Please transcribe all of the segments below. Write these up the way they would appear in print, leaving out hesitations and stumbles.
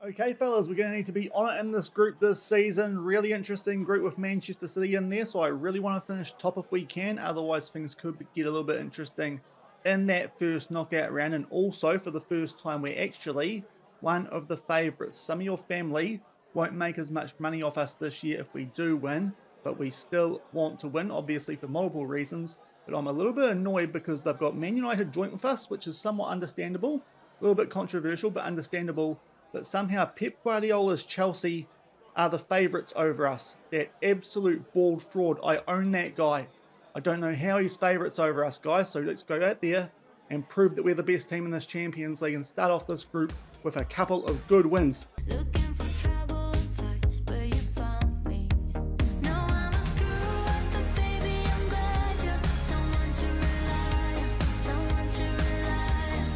Okay, fellas, we're going to need to be on it in this group this season. Really interesting group with Manchester City in there, so I really want to finish top if we can. Otherwise, things could get a little bit interesting in that first knockout round. And also, for the first time, we're actually one of the favourites. Some of your family won't make as much money off us this year if we do win, but we still want to win, obviously for multiple reasons. But I'm a little bit annoyed because they've got Man United joint with us, which is somewhat understandable. A little bit controversial, but understandable. But somehow Pep Guardiola's Chelsea are the favourites over us. That absolute bald fraud. I own that guy. I don't know how he's favourites over us, guys. So let's go out there and prove that we're the best team in this Champions League and start off this group with a couple of good wins. Looking for trouble and fights, but you found me. No, I'm a screw up, but baby, I'm glad you're someone to rely on, someone to rely on.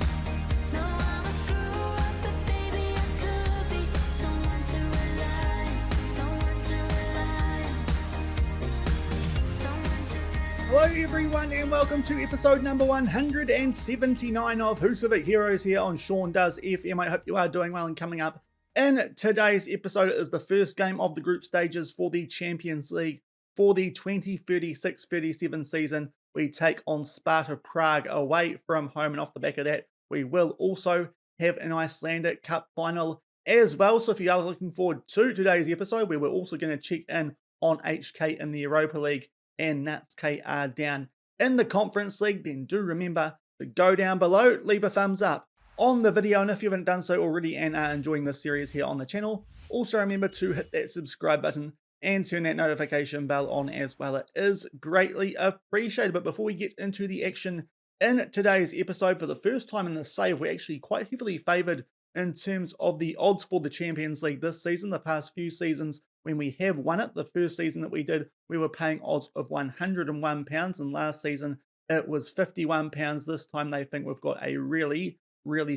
No, I'm a screw up, but baby, I could be someone to rely on, someone to rely on, someone to rely on. Hello everyone and welcome to episode number 179 of Husavik Heroes here on Shaun Does FM. I hope you are doing well. And coming up in today's episode is the first game of the group stages for the Champions League for the 2036-37 season. We take on Sparta Prague away from home, and off the back of that we will also have an Icelandic Cup final as well. So if you are looking forward to today's episode, where we're also going to check in on HK in the Europa League and Knatts KR down in the Conference League, then do remember to go down below, leave a thumbs up on the video, and if you haven't done so already and are enjoying this series here on the channel, also remember to hit that subscribe button and turn that notification bell on as well. It is greatly appreciated. But before we get into the action in today's episode, for the first time in the save, we're actually quite heavily favoured in terms of the odds for the Champions League this season. The past few seasons, when we have won it, the first season that we did, we were paying odds of £101, and last season it was £51. This time they think we've got a really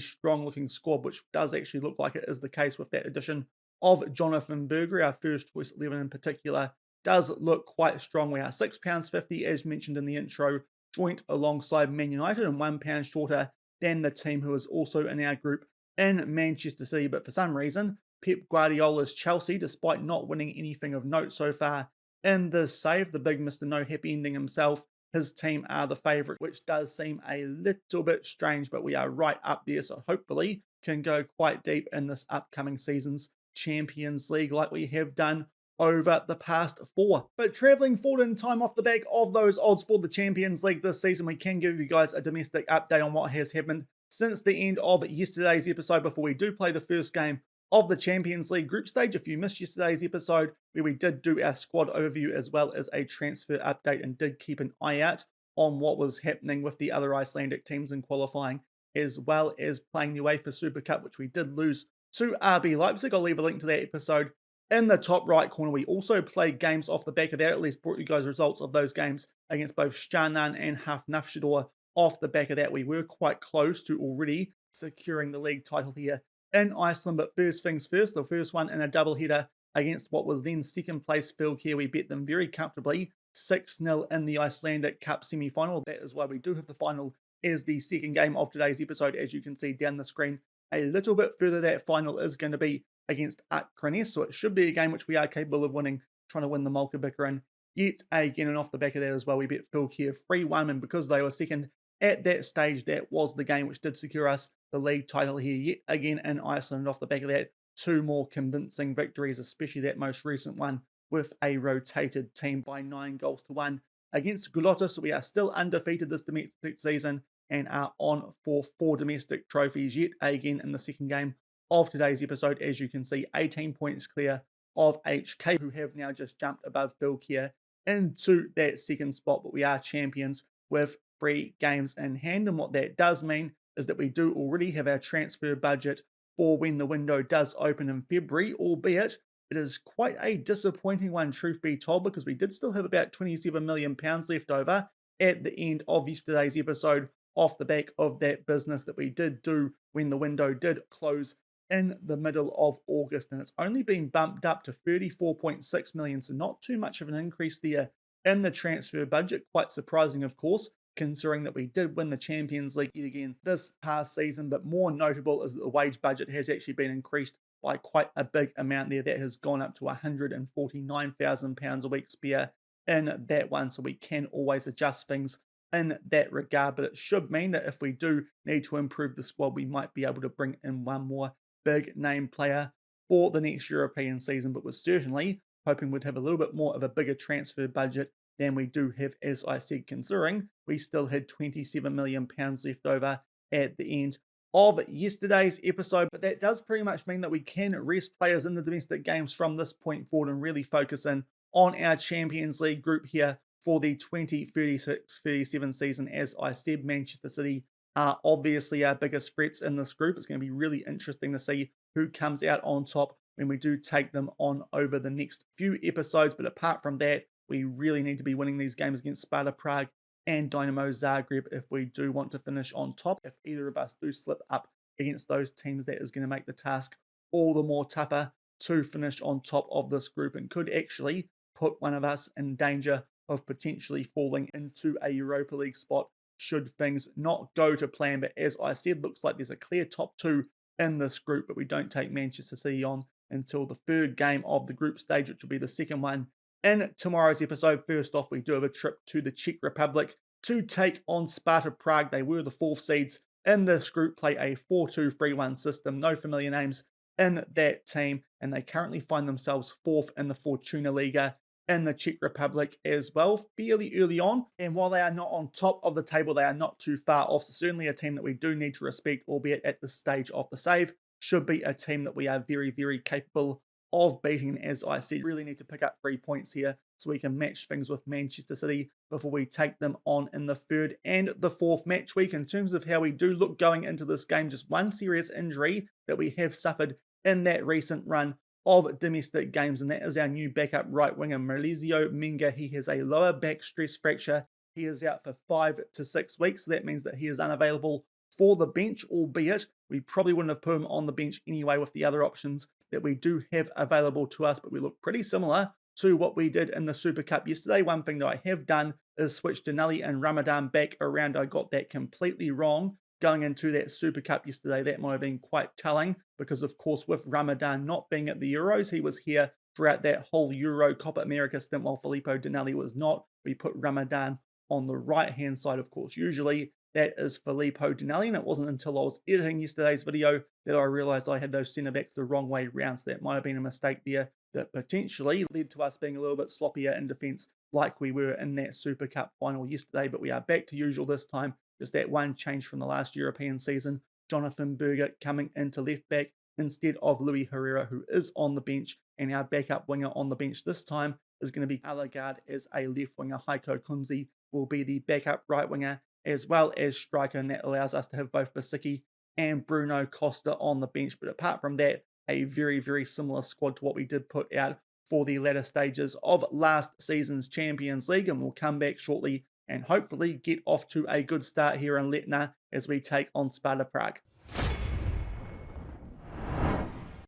strong looking squad, which does actually look like it is the case with that addition of Jonathan Berger. Our first choice 11 in particular does look quite strong. We are £6.50, as mentioned in the intro, joint alongside Man United, and £1 shorter than the team who is also in our group in Manchester City. But for some reason, Pep Guardiola's Chelsea, despite not winning anything of note so far in this save, the big Mr. No Happy Ending himself, his team are the favourite, which does seem a little bit strange, but we are right up there, so hopefully can go quite deep in this upcoming season's Champions League like we have done over the past four. But travelling forward in time off the back of those odds for the Champions League this season, we can give you guys a domestic update on what has happened since the end of yesterday's episode before we do play the first game of the Champions League group stage. If you missed yesterday's episode, where we did do our squad overview as well as a transfer update and did keep an eye out on what was happening with the other Icelandic teams in qualifying, as well as playing the UEFA Super Cup, which we did lose to RB Leipzig. I'll leave a link to that episode in the top right corner. We also played games off the back of that, at least brought you guys results of those games against both Shaun and Hafnarfjordur. Off the back of that, we were quite close to already securing the league title here in Iceland. But first things first, the first one in a doubleheader against what was then second place Fylkir. We bet them very comfortably 6-0 in the Icelandic Cup semi-final. That is why we do have the final as the second game of today's episode. As you can see down the screen, a little bit further, that final is going to be against Akraness, so it should be a game which we are capable of winning, trying to win the Mjólkurbikarinn yet again. And off the back of that as well, we bet Fylkir 3-1, and because they were second at that stage, that was the game which did secure us the league title here yet again in Iceland. Off the back of that, two more convincing victories, especially that most recent one with a rotated team by 9-1 against Gulota. So we are still undefeated this domestic season and are on for 4 domestic trophies yet again in the second game of today's episode. As you can see, 18 points clear of HK, who have now just jumped above Fylkir into that second spot. But we are champions with 3 games in hand, and what that does mean is that we do already have our transfer budget for when the window does open in February, albeit it is quite a disappointing one, truth be told, because we did still have about £27 million left over at the end of yesterday's episode off the back of that business that we did do when the window did close in the middle of August, and it's only been bumped up to 34.6 million, so not too much of an increase there in the transfer budget. Quite surprising, of course, considering that we did win the Champions League yet again this past season. But more notable is that the wage budget has actually been increased by quite a big amount there. That has gone up to £149,000 a week spare in that one, so we can always adjust things in that regard, but it should mean that if we do need to improve the squad, we might be able to bring in one more big name player for the next European season, but we're certainly hoping we'd have a little bit more of a bigger transfer budget than we do have, as I said, considering we still had £27 million left over at the end of yesterday's episode. But that does pretty much mean that we can rest players in the domestic games from this point forward and really focus in on our Champions League group here for the 2036-37 season. As I said, Manchester City are obviously our biggest threats in this group. It's going to be really interesting to see who comes out on top when we do take them on over the next few episodes. But apart from that, we really need to be winning these games against Sparta Prague and Dynamo Zagreb if we do want to finish on top. If either of us do slip up against those teams, that is going to make the task all the more tougher to finish on top of this group and could actually put one of us in danger of potentially falling into a Europa League spot should things not go to plan. But as I said, looks like there's a clear top two in this group, but we don't take Manchester City on until the third game of the group stage, which will be the second one in tomorrow's episode. First off, we do have a trip to the Czech Republic to take on Sparta Prague. They were the fourth seeds in this group, play a 4-2-3-1 system. No familiar names in that team, and they currently find themselves fourth in the Fortuna Liga in the Czech Republic as well, fairly early on. And while they are not on top of the table, they are not too far off. So certainly a team that we do need to respect, albeit at the stage of the save. Should be a team that we are very, very capable of beating. As I said, really need to pick up 3 points here so we can match things with Manchester City before we take them on in the third and the fourth match week. In terms of how we do look going into this game, just one serious injury that we have suffered in that recent run of domestic games, and that is our new backup right winger, Maurizio Menga. He has a lower back stress fracture. He is out for 5 to 6 weeks, so that means that he is unavailable for the bench, albeit we probably wouldn't have put him on the bench anyway with the other options that we do have available to us, but we look pretty similar to what we did in the Super Cup yesterday. One thing that I have done is switch Denali and Ramadan back around. I got that completely wrong going into that Super Cup yesterday. That might have been quite telling because, of course, with Ramadan not being at the Euros, he was here throughout that whole Euro Copa America stint while Filippo Denali was not. We put Ramadan on the right-hand side, of course. Usually that is Filippo Denali, and it wasn't until I was editing yesterday's video that I realised I had those centre-backs the wrong way round, so that might have been a mistake there that potentially led to us being a little bit sloppier in defence like we were in that Super Cup final yesterday. But we are back to usual this time, just that one change from the last European season. Jonathan Berger coming into left back instead of Luis Herrera, who is on the bench, and our backup winger on the bench this time is going to be Alagard as a left winger. Heiko Kunze will be the backup right winger as well as striker, and that allows us to have both Basicki and Bruno Costa on the bench. But apart from that, a very, very similar squad to what we did put out for the latter stages of last season's Champions League, and we'll come back shortly and hopefully get off to a good start here in Letna as we take on Sparta Prague.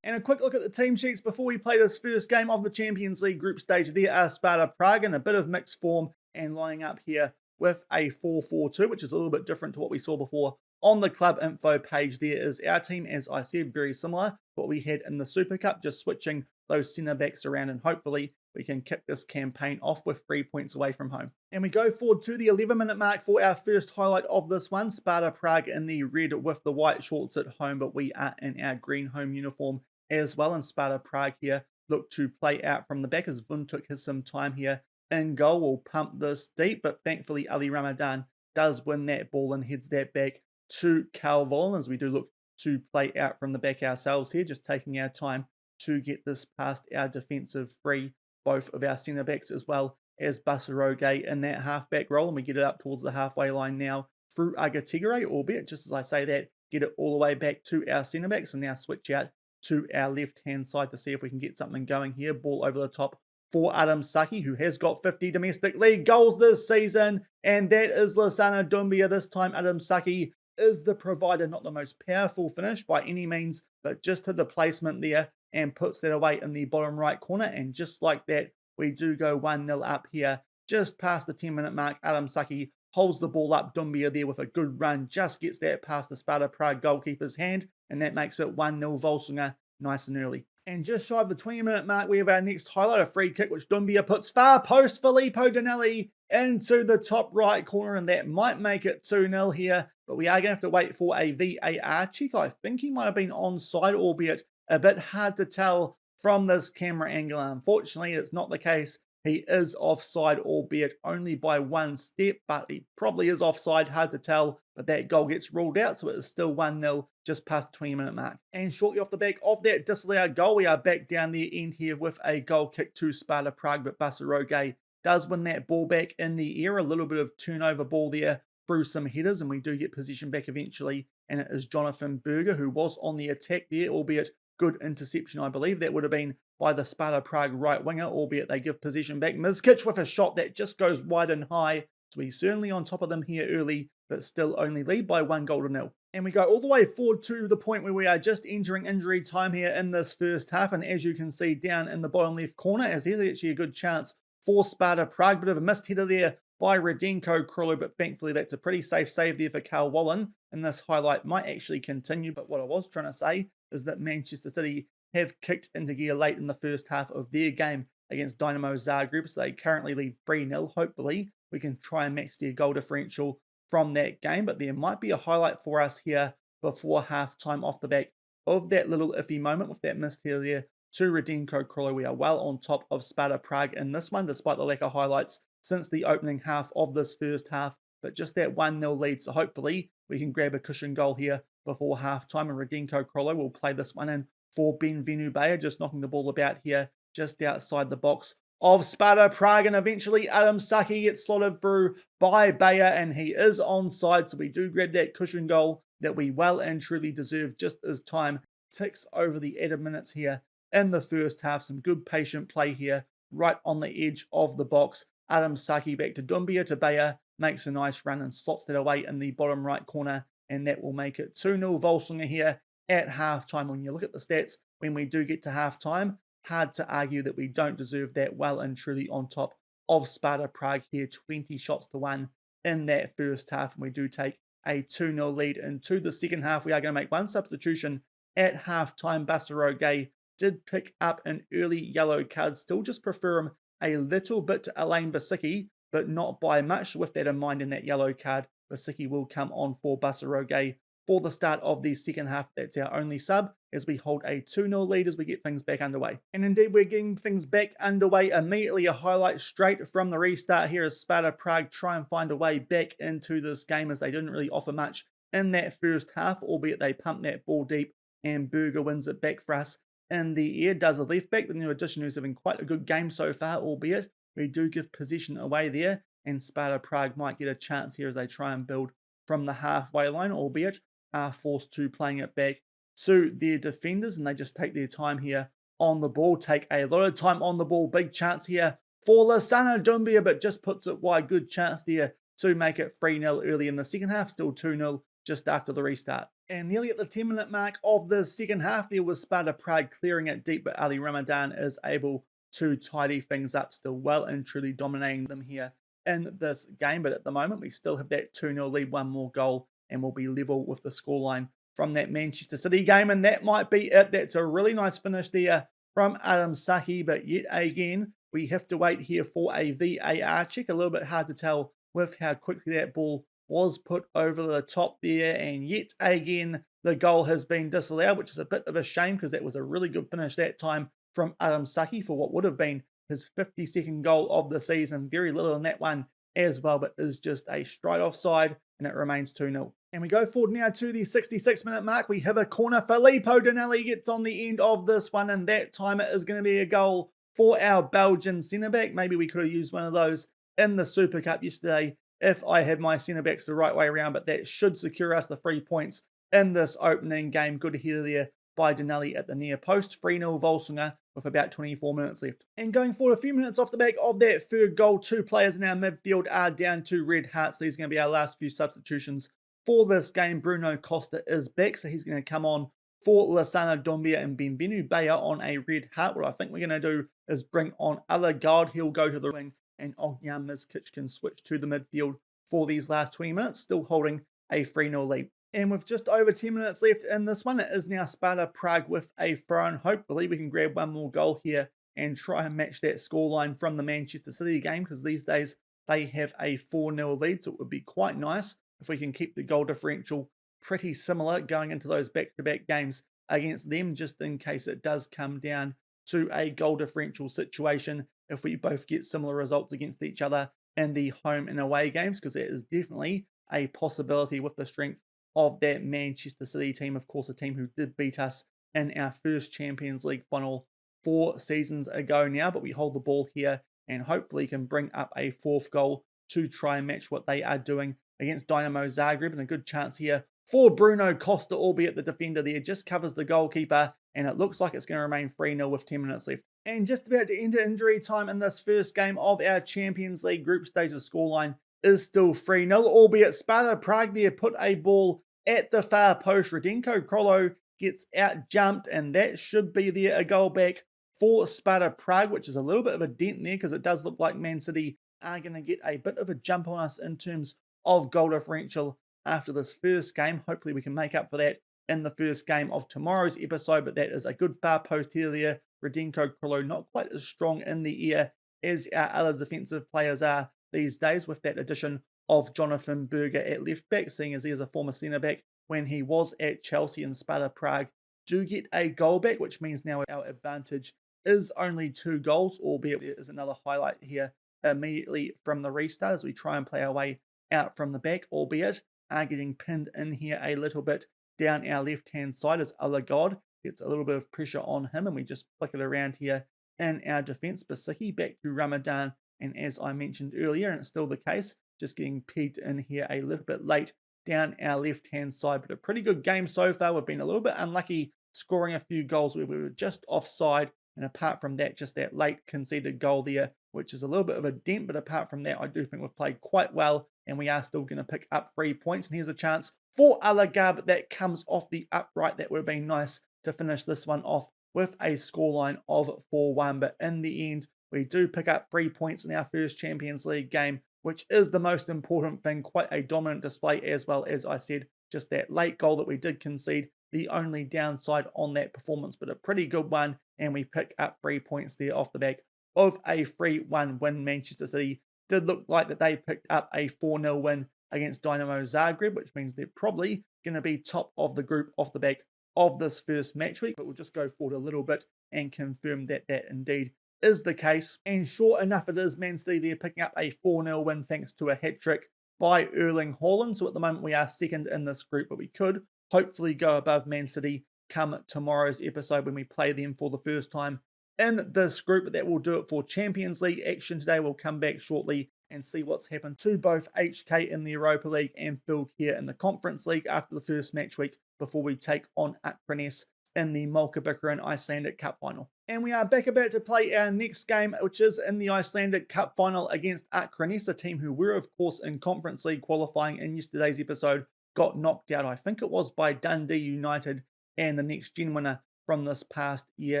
And a quick look at the team sheets before we play this first game of the Champions League group stage. There are Sparta Prague in a bit of mixed form and lining up here with a 4-4-2, which is a little bit different to what we saw before on the club info page. There is our team, as I said, very similar to what we had in the Super Cup, just switching those centre backs around, and hopefully we can kick this campaign off with 3 points away from home. And we go forward to the 11-minute mark for our first highlight of this one. Sparta Prague in the red with the white shorts at home, but we are in our green home uniform as well. And Sparta Prague here look to play out from the back as Vuntuk has some time here in goal. Will pump this deep, but thankfully Ali Ramadan does win that ball and heads that back to Calvol, as we do look to play out from the back ourselves here, just taking our time to get this past our defensive free, both of our centre backs as well as Basaroge in that half-back role, and we get it up towards the halfway line now through Agatigere, albeit, just as I say that, get it all the way back to our centre backs, and now switch out to our left-hand side to see if we can get something going here. Ball over the top for Adam Saki, who has got 50 domestic league goals this season, and that is Lassana Doumbia. This time Adam Saki is the provider, not the most powerful finish by any means, but just hit the placement there and puts that away in the bottom right corner. And just like that, we do go 1-0 up here. Just past the 10-minute mark, Adam Saki holds the ball up. Doumbia there with a good run, just gets that past the Sparta Prague goalkeeper's hand, and that makes it 1-0 Völsungur nice and early. And just shy of the 20-minute mark, we have our next highlight, a free kick which Dumbia puts far post Filippo Donelli into the top right corner, and that might make it 2-0 here, but we are going to have to wait for a VAR check. I think he might have been onside, albeit a bit hard to tell from this camera angle. Unfortunately, it's not the case. He is offside, albeit only by 1 step, but he probably is offside, hard to tell, but that goal gets ruled out, so it is still 1-0 just past the 20-minute mark. And shortly off the back of that disallowed goal, we are back down the end here with a goal kick to Sparta Prague, but Basaroge does win that ball back in the air. A little bit of turnover ball there through some headers, and we do get possession back eventually, and it is Jonathan Berger who was on the attack there, albeit good interception, I believe. That would have been by the Sparta Prague right winger, albeit they give possession back. Mizkic with a shot that just goes wide and high, so he's certainly on top of them here early, but still only lead by 1-0. And we go all the way forward to the point where we are just entering injury time here in this first half, and as you can see down in the bottom left corner, as there's actually a good chance for Sparta Prague. Bit of a missed header there by Radenko Krulu, but thankfully that's a pretty safe save there for Carl Wallen, and this highlight might actually continue. But what I was trying to say is that Manchester City have kicked into gear late in the first half of their game against Dynamo Zagreb, so they currently lead 3-0. Hopefully we can try and match their goal differential from that game, but there might be a highlight for us here before half-time off the back of that little iffy moment with that missed header there to Radenko Krulu. We are well on top of Sparta Prague in this one, despite the lack of highlights since the opening half of this first half, but just that 1-0 lead, so hopefully we can grab a cushion goal here before half-time, and Radenko Krulu will play this one in for Benvenu Bayer, just knocking the ball about here just outside the box of Sparta Prague, and eventually Adam Saki gets slotted through by Bayer, and he is onside, so we do grab that cushion goal that we well and truly deserve just as time ticks over the added minutes here in the first half. Some good patient play here right on the edge of the box. Adam Saki back to Dumbia to Bayer, makes a nice run and slots that away in the bottom right corner, and that will make it 2-0 Völsungur here at halftime. When you look at the stats, when we do get to halftime, hard to argue that we don't deserve that, well and truly on top of Sparta Prague here, 20 shots to 1 in that first half, and we do take a 2-0 lead into the second half. We are going to make one substitution at halftime. Basaroge did pick up an early yellow card, still just prefer him a little bit to Alain Basicki, but not by much. With that in mind, in that yellow card, Basicki will come on for Basaroge for the start of the second half. That's our only sub, as we hold a 2-0 lead as we get things back underway. And indeed, we're getting things back underway immediately. A highlight straight from the restart here as Sparta Prague try and find a way back into this game, as they didn't really offer much in that first half, albeit they pumped that ball deep, and Berger wins it back for us in the air. Does the left back, the new addition, who's having quite a good game so far, albeit we do give possession away there, and Sparta Prague might get a chance here as they try and build from the halfway line, albeit are forced to playing it back to their defenders, and they just take their time here on the ball, take a lot of time on the ball. Big chance here for Lasana Dumbia, but just puts it wide. Good chance there to make it 3-0 early in the second half, still 2-0 just after the restart. And nearly at the 10-minute mark of the second half, there was Sparta Prague clearing it deep, but Ali Ramadan is able to tidy things up, still well and truly dominating them here in this game. But at the moment, we still have that 2-0 lead, one more goal, and we'll be level with the scoreline from that Manchester City game. And that might be it. That's a really nice finish there from Adam Saki, but yet again, we have to wait here for a VAR check. A little bit hard to tell with how quickly that ball was put over the top there, and yet again the goal has been disallowed, which is a bit of a shame because that was a really good finish that time from Adam Saki for what would have been his 52nd goal of the season. Very little in that one as well, but is just a straight offside, and it remains 2-0. And we go forward now to the 66-minute mark. We have a corner. Filippo Donelli gets on the end of this one, and that time it is going to be a goal for our Belgian centre-back. Maybe we could have used one of those in the Super Cup yesterday if I had my centre-backs the right way around, but that should secure us the 3 points in this opening game. Good header there by Donelli at the near post. 3-0 Völsungur with about 24 minutes left. And going forward a few minutes off the back of that third goal, 2 players in our midfield are down to red hearts. These are going to be our last few substitutions for this game. Bruno Costa is back, so he's going to come on for Lasana Dumbia, and Benvenu Bayer on a red heart. What I think we're going to do is bring on Alagard. He'll go to the wing, and Ognan Mizkic can switch to the midfield for these last 20 minutes, still holding a 3-0 lead. And with just over 10 minutes left in this one, it is now Sparta Prague with a throw-in. Hopefully we can grab one more goal here and try and match that scoreline from the Manchester City game, because these days they have a 4-0 lead, so it would be quite nice if we can keep the goal differential pretty similar going into those back-to-back games against them, just in case it does come down to a goal differential situation if we both get similar results against each other in the home and away games, because it is definitely a possibility with the strength of that Manchester City team. Of course, a team who did beat us in our first Champions League final 4 seasons ago now, but we hold the ball here and hopefully can bring up a 4th goal to try and match what they are doing against Dynamo Zagreb. And a good chance here for Bruno Costa, albeit the defender there just covers the goalkeeper, and it looks like it's going to remain 3-0 with 10 minutes left. And just about to enter injury time in this first game of our Champions League group stage. The scoreline is still 3-0, albeit Sparta Prague there put a ball at the far post. Radenko Krolo gets out jumped, and that should be there a goal back for Sparta Prague, which is a little bit of a dent there, because it does look like Man City are going to get a bit of a jump on us in terms of goal differential after this first game. Hopefully we can make up for that in the first game of tomorrow's episode, but that is a good far post here there. Radenko Krolo not quite as strong in the air as our other defensive players are these days, with that addition of Jonathan Berger at left back, seeing as he is a former centre back when he was at Chelsea. And Sparta Prague do get a goal back, which means now our advantage is only 2 goals, albeit there is another highlight here immediately from the restart as we try and play our way out from the back, albeit are getting pinned in here a little bit down our left-hand side as Alagod gets a little bit of pressure on him, and we just flick it around here in our defence. Basicki back to Ramadan, and as I mentioned earlier, and it's still the case, just getting pegged in here a little bit late down our left-hand side. But a pretty good game so far. We've been a little bit unlucky scoring a few goals where we were just offside, and apart from that, just that late conceded goal there, which is a little bit of a dent. But apart from that, I do think we've played quite well, and we are still going to pick up 3 points. And here's a chance for Alagab that comes off the upright. That would have been nice to finish this one off with a scoreline of 4-1. But in the end, we do pick up 3 points in our first Champions League game, which is the most important thing. Quite a dominant display, as well as I said, just that late goal that we did concede, the only downside on that performance, but a pretty good one. And we pick up 3 points there off the back of a 3-1 win. Manchester City did look like that they picked up a 4-0 win against Dynamo Zagreb, which means they're probably going to be top of the group off the back of this first match week. But we'll just go forward a little bit and confirm that that indeed is the case. And sure enough, it is. Man City there picking up a 4-0 win thanks to a hat-trick by Erling Haaland. So at the moment we are second in this group, but we could hopefully go above Man City come tomorrow's episode when we play them for the first time in this group. But that will do it for Champions League action today. We'll come back shortly and see what's happened to both HK in the Europa League and Phil here in the Conference League after the first match week before we take on Akraness in the Mjólkurbikarinn Icelandic Cup final. And we are back about to play our next game, which is in the Icelandic Cup final against Akraness, a team who were, of course, in Conference League qualifying in yesterday's episode, got knocked out, I think it was by Dundee United and the next gen winner from this past year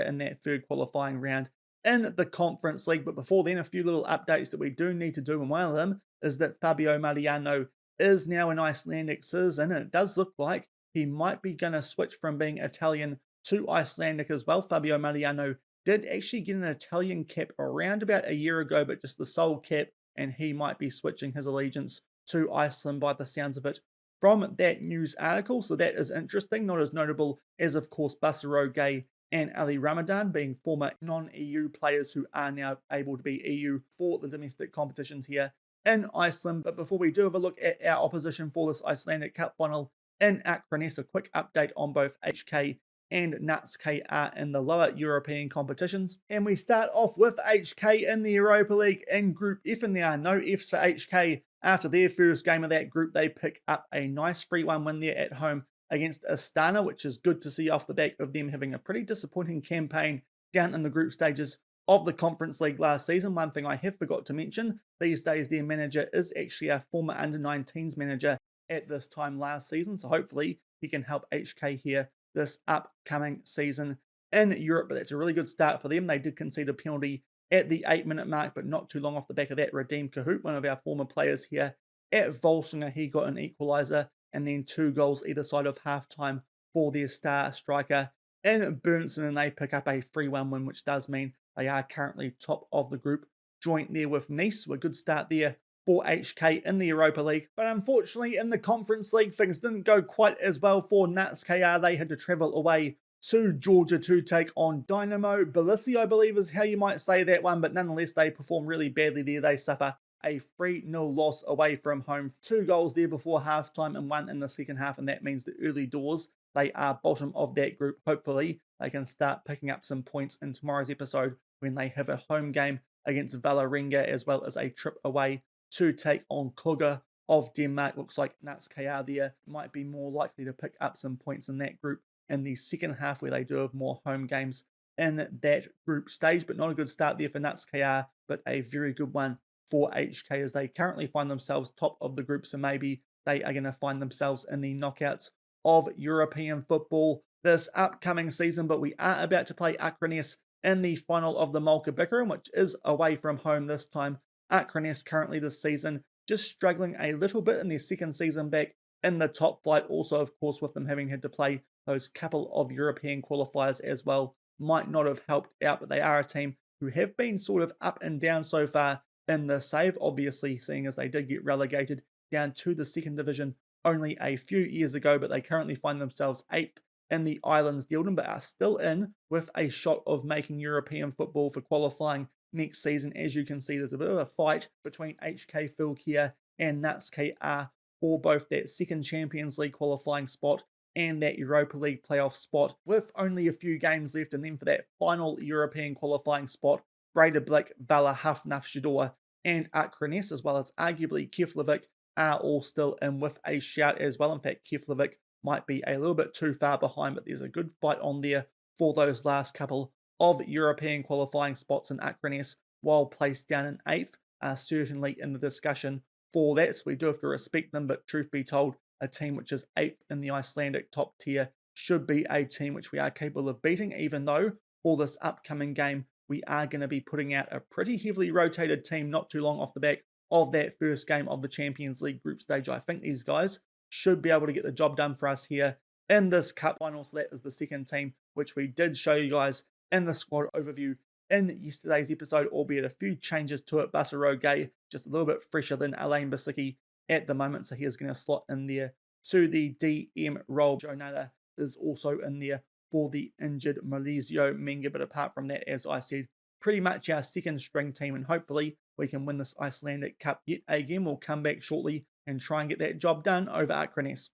in that third qualifying round in the Conference League. But before then, a few little updates that we do need to do, and one of them is that Fabio Mariano is now an Icelandic citizen, and it does look like he might be going to switch from being Italian to Icelandic as well. Fabio Mariano did actually get an Italian cap around about a year ago, but just the sole cap, and he might be switching his allegiance to Iceland by the sounds of it from that news article. So that is interesting. Not as notable as, of course, Basaro Gay and Ali Ramadan being former non-EU players who are now able to be EU for the domestic competitions here in Iceland. But before we do have a look at our opposition for this Icelandic Cup final in Akraness, a quick update on both HK and Knatts KR in the lower European competitions. And we start off with HK in the Europa League in Group F, and there are no Fs for HK. After their first game of that group, they pick up a nice 3-1 win there at home against Astana, which is good to see off the back of them having a pretty disappointing campaign down in the group stages of the Conference League last season. One thing I have forgot to mention, these days their manager is actually a former under-19s manager at this time last season, so hopefully he can help HK here this upcoming season in Europe. But that's a really good start for them. They did concede a penalty at the 8-minute mark, but not too long off the back of that, Radim Cahoot, one of our former players here at Völsungur, he got an equaliser and then 2 goals either side of halftime for their star striker in Burnson, and they pick up a 3-1 win, which does mean they are currently top of the group, joint there with Nice. So a good start there for HK in the Europa League. But unfortunately, in the Conference League, things didn't go quite as well for Knatts KR. They had to travel away to Georgia to take on Dynamo Tbilisi, I believe is how you might say that one, but nonetheless, they perform really badly there. They suffer a 3-0 loss away from home. 2 goals there before halftime and 1 in the second half, and that means the early doors, they are bottom of that group. Hopefully, they can start picking up some points in tomorrow's episode when they have a home game against Vålerenga, as well as a trip away to take on Klugge of Denmark. Looks like Knatts KR there might be more likely to pick up some points in that group in the second half, where they do have more home games in that group stage. But not a good start there for Knatts KR, but a very good one for HK, as they currently find themselves top of the group. So maybe they are going to find themselves in the knockouts of European football this upcoming season. But we are about to play Akraness in the final of the Mjólkurbikarinn, which is away from home this time. Akraness currently this season just struggling a little bit in their second season back in the top flight. Also, of course, with them having had to play those couple of European qualifiers as well, might not have helped out. But they are a team who have been sort of up and down so far in the save, obviously, seeing as they did get relegated down to the second division only a few years ago. But they currently find themselves 8th in the Islands Dielden, but are still in with a shot of making European football for qualifying next season. As you can see, there's a bit of a fight between HK Fylkir and Knatts KR for both that second Champions League qualifying spot and that Europa League playoff spot, with only a few games left. And then for that final European qualifying spot, Breidablik, Vala, Hafnarfjordur and Akraness, as well as arguably Keflavik, are all still in with a shout as well. In fact, Keflavik might be a little bit too far behind, but there's a good fight on there for those last couple of European qualifying spots. In Akraness, while placed down in 8th, are certainly in the discussion for that. So we do have to respect them, but truth be told, a team which is 8th in the Icelandic top tier should be a team which we are capable of beating, even though for this upcoming game, we are going to be putting out a pretty heavily rotated team not too long off the back of that first game of the Champions League group stage. I think these guys should be able to get the job done for us here in this cup final. So that is the second team, which we did show you guys in the squad overview in yesterday's episode, albeit a few changes to it. Basaro Gay, just a little bit fresher than Alain Basicki at the moment, so he is going to slot in there to the DM role. Jonata is also in there for the injured Malizio Menga, but apart from that, as I said, pretty much our second string team, and hopefully we can win this Icelandic Cup yet again. We'll come back shortly and try and get that job done over Akraness.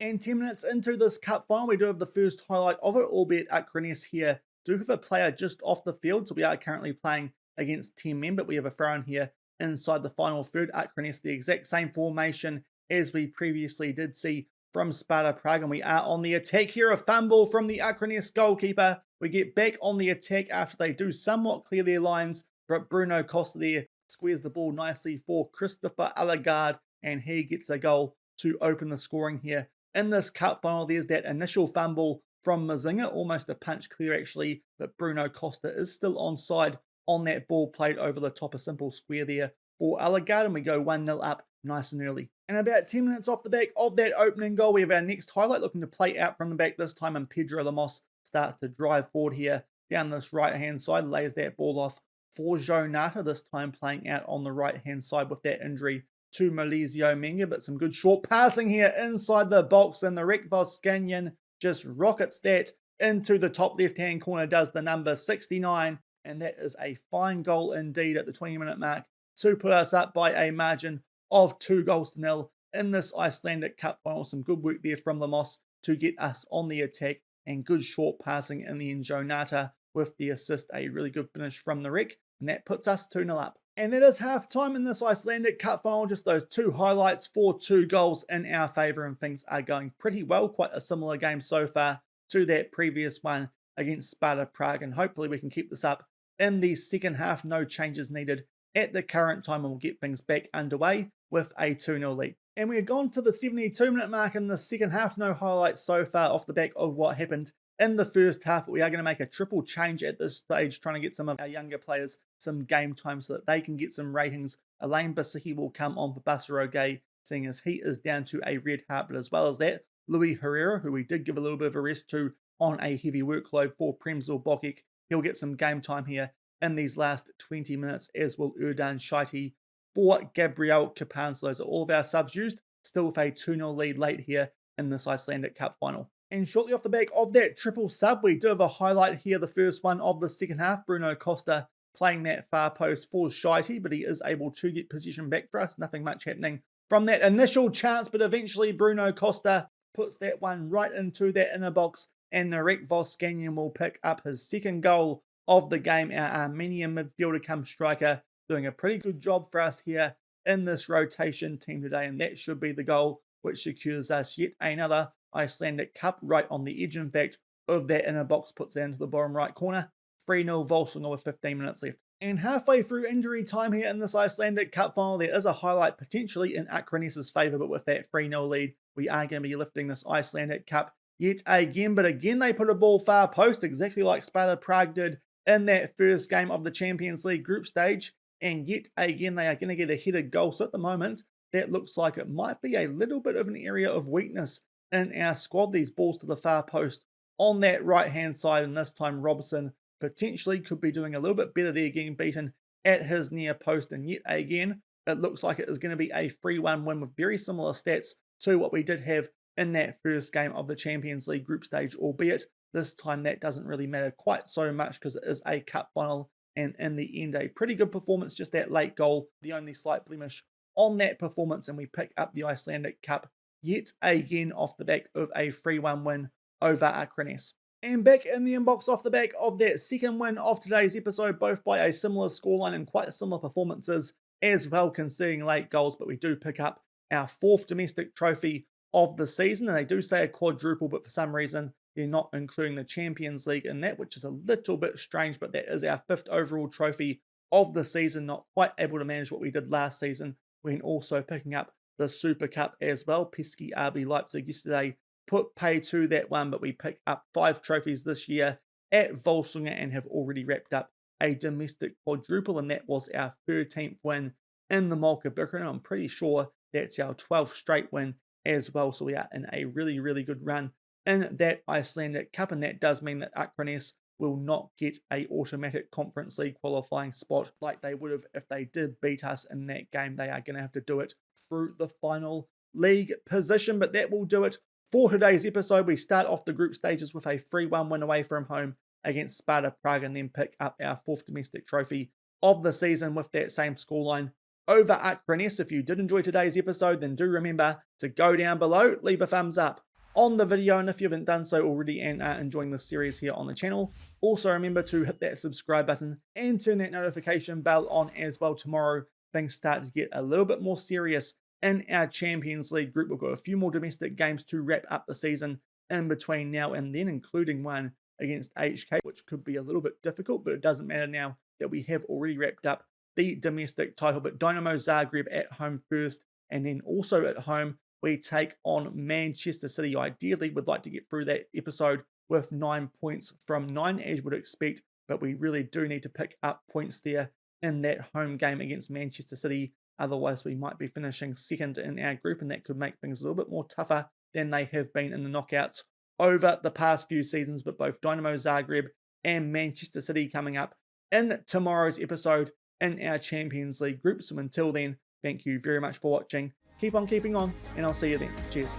And 10 minutes into this cup final, we do have the first highlight of it, albeit Akraness here do have a player just off the field, so we are currently playing against 10 men, but we have a throw in here inside the final third. Akraness, the exact same formation as we previously did see from Sparta Prague, and we are on the attack here. A fumble from the Akraness goalkeeper. We get back on the attack after they do somewhat clear their lines, but Bruno Costa there squares the ball nicely for Christopher Allegard, and he gets a goal to open the scoring here in this cup final. There's that initial fumble from Mazinga, almost a punch clear actually, but Bruno Costa is still onside on that ball played over the top, a simple square there for Allegard, and we go 1-0 up nice and early. And about 10 minutes off the back of that opening goal, we have our next highlight looking to play out from the back this time, and Pedro Lemos starts to drive forward here down this right-hand side, lays that ball off for Jonata, this time playing out on the right-hand side with that injury to Malizio Menga, but some good short passing here inside the box, and the Rekvoskanyan just rockets that into the top left-hand corner, does the number 69, and that is a fine goal indeed at the 20-minute mark to put us up by a margin of 2-0 in this Icelandic Cup final. Some good work there from Lemos to get us on the attack, and good short passing in the end. Jonata with the assist, a really good finish from the Rek, and that puts us 2-0 up. And that is half time in this Icelandic Cup final. Just those two highlights for 2 goals in our favour, and things are going pretty well. Quite a similar game so far to that previous one against Sparta Prague, and hopefully we can keep this up in the second half. No changes needed at the current time, and we'll get things back underway with a 2-0 lead. And we had gone to the 72-minute mark in the second half. No highlights so far off the back of what happened in the first half, but we are going to make a triple change at this stage, trying to get some of our younger players some game time so that they can get some ratings Elaine Bisicki will come on for Basaroge, seeing as he is down to a red heart. But as well as that, Louis Herrera, who we did give a little bit of a rest to on a heavy workload for Premzel Bokic, he'll get some game time here in these last 20 minutes, as will Erdan Shaiti for Gabriel Kapan. So those are all of our subs used, still with a 2-0 lead late here in this Icelandic Cup final. And shortly off the back of that triple sub, we do have a highlight here, the first one of the second half. Bruno Costa playing that far post for Shaiti, but he is able to get position back for us. Nothing much happening from that initial chance, but eventually Bruno Costa puts that one right into that inner box, and Narek Voskanian will pick up his second goal of the game. Our Armenian midfielder come striker doing a pretty good job for us here in this rotation team today, and that should be the goal which secures us yet another Icelandic Cup right on the edge, in fact, of that inner box, puts that into the bottom right corner. 3-0 Völsungur with 15 minutes left. And halfway through injury time here in this Icelandic Cup final, there is a highlight potentially in Akraness's favour, but with that 3-0 lead, we are going to be lifting this Icelandic Cup yet again. But again, they put a ball far post, exactly like Sparta Prague did in that first game of the Champions League group stage. And yet again, they are going to get a headed goal. So at the moment, that looks like it might be a little bit of an area of weakness in our squad. These balls to the far post on that right-hand side, and this time Robson potentially could be doing a little bit better there, getting beaten at his near post. And yet again, it looks like it is going to be a 3-1 win with very similar stats to what we did have in that first game of the Champions League group stage, albeit this time that doesn't really matter quite so much because it is a cup final, and in the end, a pretty good performance, just that late goal, the only slight blemish on that performance, and we pick up the Icelandic Cup yet again off the back of a 3-1 win over Akraness. And back in the inbox off the back of that second win of today's episode, both by a similar scoreline and quite similar performances as well, conceding late goals, but we do pick up our fourth domestic trophy of the season, and they do say a quadruple, but for some reason they're not including the Champions League in that, which is a little bit strange, but that is our fifth overall trophy of the season, not quite able to manage what we did last season, when also picking up the Super Cup as well. Pesky RB Leipzig yesterday put pay to that one, but we pick up 5 trophies this year at Völsungur and have already wrapped up a domestic quadruple, and that was our 13th win in the Mjólkurbikarinn. I'm pretty sure that's our 12th straight win as well, so we are in a really, really good run in that Icelandic Cup, and that does mean that Akraness will not get a automatic Conference League qualifying spot like they would have if they did beat us in that game. They are going to have to do it through the final league position, but that will do it for today's episode. We start off the group stages with a 3-1 win away from home against Sparta Prague, and then pick up our fourth domestic trophy of the season with that same scoreline over Akraness. If you did enjoy today's episode, then do remember to go down below, leave a thumbs up on the video, and if you haven't done so already and are enjoying this series here on the channel, also remember to hit that subscribe button and turn that notification bell on as well. Tomorrow things start to get a little bit more serious in our Champions League group. We've got a few more domestic games to wrap up the season in between now and then, including one against HK, which could be a little bit difficult, but it doesn't matter now that we have already wrapped up the domestic title. But Dynamo Zagreb at home first, and then also at home we take on Manchester City. Ideally, would like to get through that episode with 9 points from 9, as you would expect, but we really do need to pick up points there in that home game against Manchester City. Otherwise, we might be finishing second in our group, and that could make things a little bit more tougher than they have been in the knockouts over the past few seasons. But both Dynamo Zagreb and Manchester City coming up in tomorrow's episode in our Champions League group. So until then, thank you very much for watching. Keep on keeping on, and I'll see you then. Cheers.